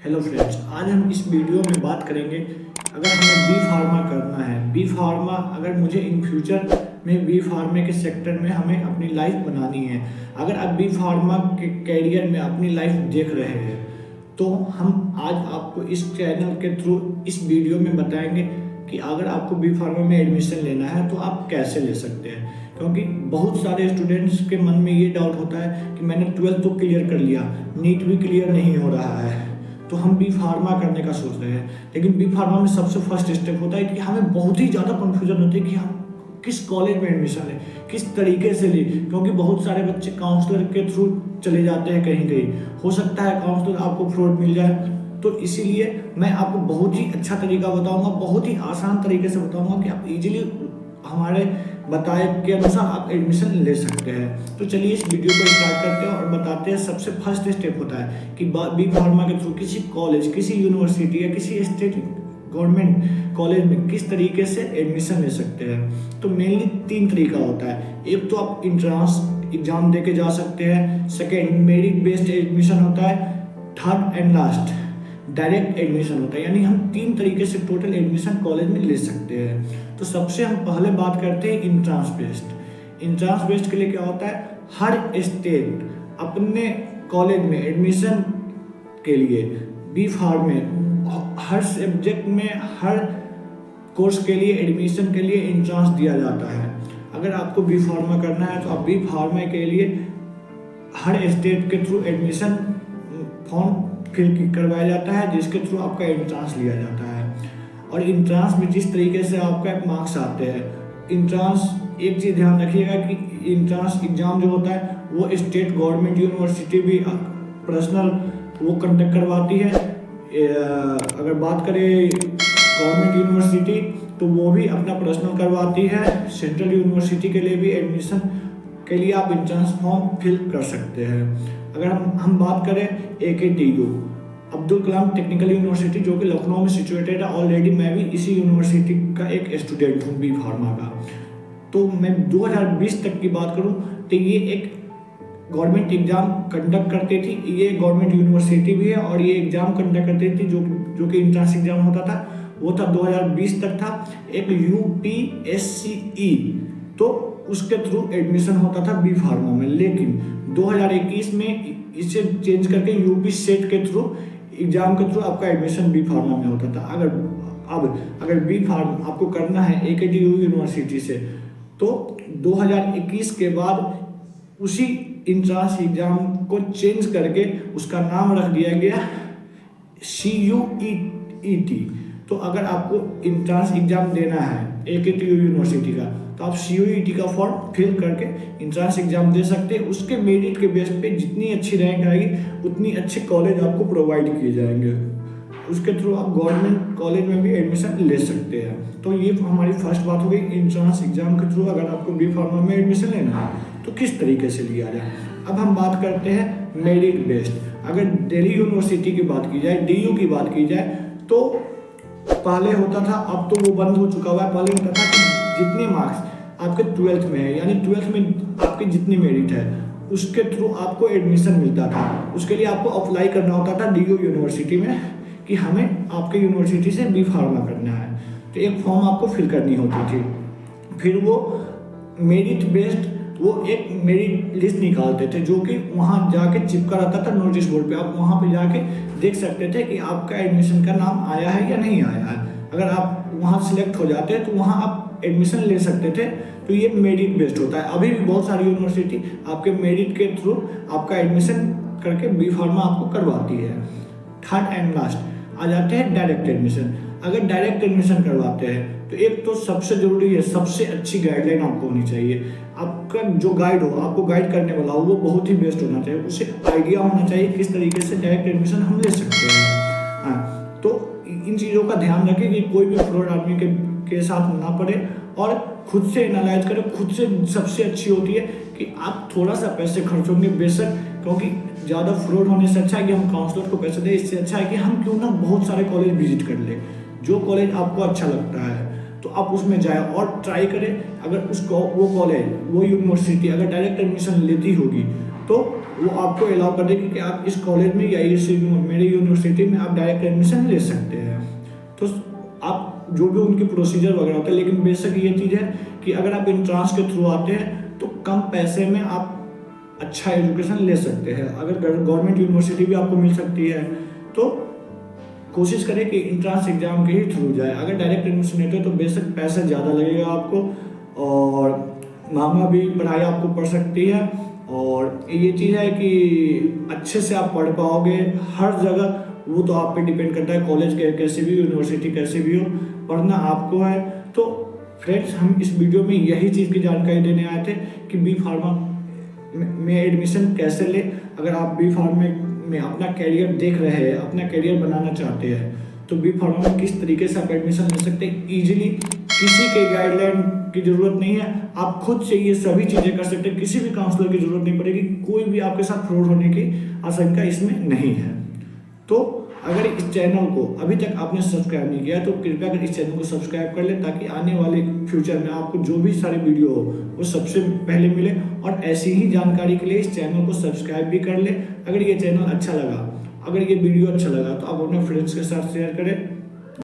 Hello friends, आज हम इस वीडियो में बात करेंगे अगर हमें बी फार्मा करना है। बी फार्मा अगर मुझे इन फ्यूचर में बी फार्मा के सेक्टर में हमें अपनी लाइफ बनानी है, अगर आप बी फार्मा के कैरियर में अपनी लाइफ देख रहे हैं तो हम आज आपको इस चैनल के थ्रू इस वीडियो में बताएंगे कि अगर आपको बी फार्मा में एडमिशन लेना है तो आप कैसे ले सकते हैं। क्योंकि बहुत सारे स्टूडेंट्स के मन में ये डाउट होता है कि मैंने 12th तो क्लियर कर लिया, नीट भी क्लियर नहीं हो रहा है, तो हम बी फार्मा करने का सोच रहे हैं। लेकिन बी फार्मा में सबसे फर्स्ट स्टेप होता है कि हमें बहुत ही ज़्यादा कन्फ्यूजन होती है कि हम किस कॉलेज में एडमिशन लें, किस तरीके से लें। क्योंकि बहुत सारे बच्चे काउंसलर के थ्रू चले जाते हैं कहीं कहीं, हो सकता है काउंसलर आपको फ्रॉड मिल जाए। तो इसीलिए मैं आपको बहुत ही अच्छा तरीका बताऊंगा, बहुत ही आसान तरीके से बताऊंगा कि आप इजीली हमारे बताए के अनुसार आप एडमिशन ले सकते हैं। तो चलिए इस वीडियो को स्टार्ट करते हैं और बताते हैं। सबसे फर्स्ट स्टेप होता है कि बी फार्मा के थ्रू किसी कॉलेज, किसी यूनिवर्सिटी या किसी स्टेट गवर्नमेंट कॉलेज में किस तरीके से एडमिशन ले सकते हैं। तो मेनली 3 तरीका होता है। एक तो आप इंट्रांस एग्जाम दे के जा सकते हैं, सेकेंड मेरिट बेस्ड एडमिशन होता है, third and last direct admission होता है। यानी हम 3 तरीके से टोटल एडमिशन कॉलेज में ले सकते हैं। तो सबसे हम पहले बात करते हैं इंट्रांस बेस्ड। इंट्रांस बेस्ड के लिए क्या होता है, हर स्टेट अपने कॉलेज में एडमिशन के लिए बी फार्म में हर सब्जेक्ट में हर कोर्स के लिए एडमिशन के लिए इंट्रांस दिया जाता है। अगर आपको बी फार्मा करना है तो आप बी फार्मा के लिए हर स्टेट के थ्रू एडमिशन फॉर्म फिल करवाया जाता है, जिसके थ्रू आपका एंट्रांस लिया जाता है। और एंट्रांस में जिस तरीके से आपका मार्क्स आते हैं, एंट्रांस एक चीज़ ध्यान रखिएगा कि एंट्रांस एग्जाम जो होता है वो स्टेट गवर्नमेंट यूनिवर्सिटी भी पर्सनल वो कंडक्ट करवाती है। अगर बात करें गवर्नमेंट यूनिवर्सिटी तो वो भी अपना पर्सनल करवाती है। सेंट्रल यूनिवर्सिटी के लिए भी एडमिशन के लिए आप एंट्रांस फॉर्म फिल कर सकते हैं। अगर हम बात करें AKTU, Abdul Kalam technical university, जो कि लखनऊ में सिचुएटेड है। ऑलरेडी मैं भी इसी यूनिवर्सिटी का एक स्टूडेंट हूँ बी फार्मा का। तो मैं 2020 तक की बात करूँ तो ये एक गवर्नमेंट एग्जाम कंडक्ट करती थी। ये गवर्नमेंट यूनिवर्सिटी भी है और ये एग्जाम कंडक्ट करती थी जो कि इंट्रांस एग्जाम होता था, वो था 2020 तक था एक UPSCE। तो उसके थ्रू एडमिशन होता था बी फार्मा में। लेकिन 2021 में इसे चेंज करके यूपी सेट के थ्रू एग्जाम के थ्रू आपका एडमिशन बी फार्मा में होता था। अगर बी फार्म आपको करना है AKTU यूनिवर्सिटी से तो 2021 के बाद उसी इंट्रांस एग्जाम को चेंज करके उसका नाम रख दिया गया CUET। तो अगर आपको इंट्रांस एग्जाम देना है AKTU यूनिवर्सिटी का तो आप CUET का फॉर्म फिल करके इंट्रांस एग्जाम दे सकते हैं। उसके मेरिट के बेस पे जितनी अच्छी रैंक आएगी उतनी अच्छे कॉलेज आपको प्रोवाइड किए जाएंगे। उसके थ्रू आप गवर्नमेंट कॉलेज में भी एडमिशन ले सकते हैं। तो ये हमारी फर्स्ट बात हो गई इंट्रांस एग्जाम के थ्रू अगर आपको बी फार्मा में एडमिशन लेना है तो किस तरीके से लिया जाए। अब हम बात करते हैं मेरिट बेस्ड। अगर दिल्ली यूनिवर्सिटी की बात की जाए, DU की बात की जाए, तो पहले होता था, अब तो वो बंद हो चुका हुआ है। पहले होता था कि जितने मार्क्स आपके 12th में है, यानी 12th में आपके जितनी मेरिट है उसके थ्रू आपको एडमिशन मिलता था। उसके लिए आपको अप्लाई करना होता था DU यूनिवर्सिटी में कि हमें आपके यूनिवर्सिटी से बी फार्मा करना है। तो एक फॉर्म आपको फिल करनी होती थी। फिर वो मेरिट बेस्ड वो एक मेरिट लिस्ट निकालते थे जो कि वहाँ जाके चिपका रहता था नोटिस बोर्ड पे। आप वहाँ पे जाके देख सकते थे कि आपका एडमिशन का नाम आया है या नहीं आया है। अगर आप वहाँ सिलेक्ट हो जाते हैं तो वहाँ आप एडमिशन ले सकते थे। तो ये मेरिट बेस्ड होता है। अभी भी बहुत सारी यूनिवर्सिटी आपके मेरिट के थ्रू आपका एडमिशन करके बी फार्मा आपको करवाती है। थर्ड एंड लास्ट आ जाते हैं डायरेक्ट एडमिशन। अगर डायरेक्ट एडमिशन करवाते हैं तो एक तो सबसे जरूरी है, सबसे अच्छी गाइडलाइन आपको होनी चाहिए। आपका जो गाइड हो, आपको गाइड करने वाला हो, वो बहुत ही बेस्ट होना चाहिए। उसे आइडिया होना चाहिए किस तरीके से डायरेक्ट एडमिशन हम ले सकते हैं। हाँ, तो इन चीज़ों का ध्यान रखें कि कोई भी फ्रॉड आदमी के साथ ना पड़े और खुद से एनालाइज करें। खुद से सबसे अच्छी होती है कि आप थोड़ा सा पैसे खर्च होंगे बेशक, क्योंकि ज़्यादा फ्रॉड होने से अच्छा है कि हम काउंसलर को पैसे दें। इससे अच्छा है कि हम क्यों ना बहुत सारे कॉलेज विजिट कर लें। जो कॉलेज आपको अच्छा लगता है तो आप उसमें जाए और ट्राई करें। अगर उसको वो कॉलेज, वो यूनिवर्सिटी अगर डायरेक्ट एडमिशन लेती होगी तो वो आपको अलाउ कर देगी कि आप इस कॉलेज में या इस मेरे यूनिवर्सिटी में आप डायरेक्ट एडमिशन ले सकते हैं। तो आप जो भी उनकी प्रोसीजर वगैरह होता है, लेकिन बेसिक ये चीज़ है कि अगर आप एंट्रांस के थ्रू आते हैं तो कम पैसे में आप अच्छा एजुकेशन ले सकते हैं। अगर गवर्नमेंट यूनिवर्सिटी भी आपको मिल सकती है तो कोशिश करें कि इंट्रांस एग्जाम के ही थ्रू जाए। अगर डायरेक्ट एडमिशन लेते हो तो बेशक पैसा ज़्यादा लगेगा आपको और महंगा भी पढ़ाई आपको पड़ सकती है। और ये चीज़ है कि अच्छे से आप पढ़ पाओगे हर जगह, वो तो आप पे डिपेंड करता है, कॉलेज के कैसे भी, यूनिवर्सिटी कैसे भी हो, पढ़ना आपको है। तो फ्रेंड्स, हम इस वीडियो में यही चीज़ की जानकारी देने आए थे कि बी फार्मा में एडमिशन कैसे ले। अगर आप बी फार्मा में अपना कैरियर देख रहे हैं, अपना कैरियर बनाना चाहते हैं, तो बी फार्मा में किस तरीके से आप एडमिशन ले सकते हैं ईजिली। किसी के गाइडलाइन की ज़रूरत नहीं है, आप खुद से ये सभी चीज़ें कर सकते हैं, किसी भी काउंसलर की ज़रूरत नहीं पड़ेगी, कोई भी आपके साथ फ्रॉड होने की आशंका इसमें नहीं है। तो अगर इस चैनल को अभी तक आपने सब्सक्राइब नहीं किया तो कृपया कर इस चैनल को सब्सक्राइब कर ले, ताकि आने वाले फ्यूचर में आपको जो भी सारे वीडियो हो वो सबसे पहले मिले। और ऐसी ही जानकारी के लिए इस चैनल को सब्सक्राइब भी कर ले। अगर ये चैनल अच्छा लगा, अगर ये वीडियो अच्छा लगा तो आप अपने फ्रेंड्स के साथ शेयर करें।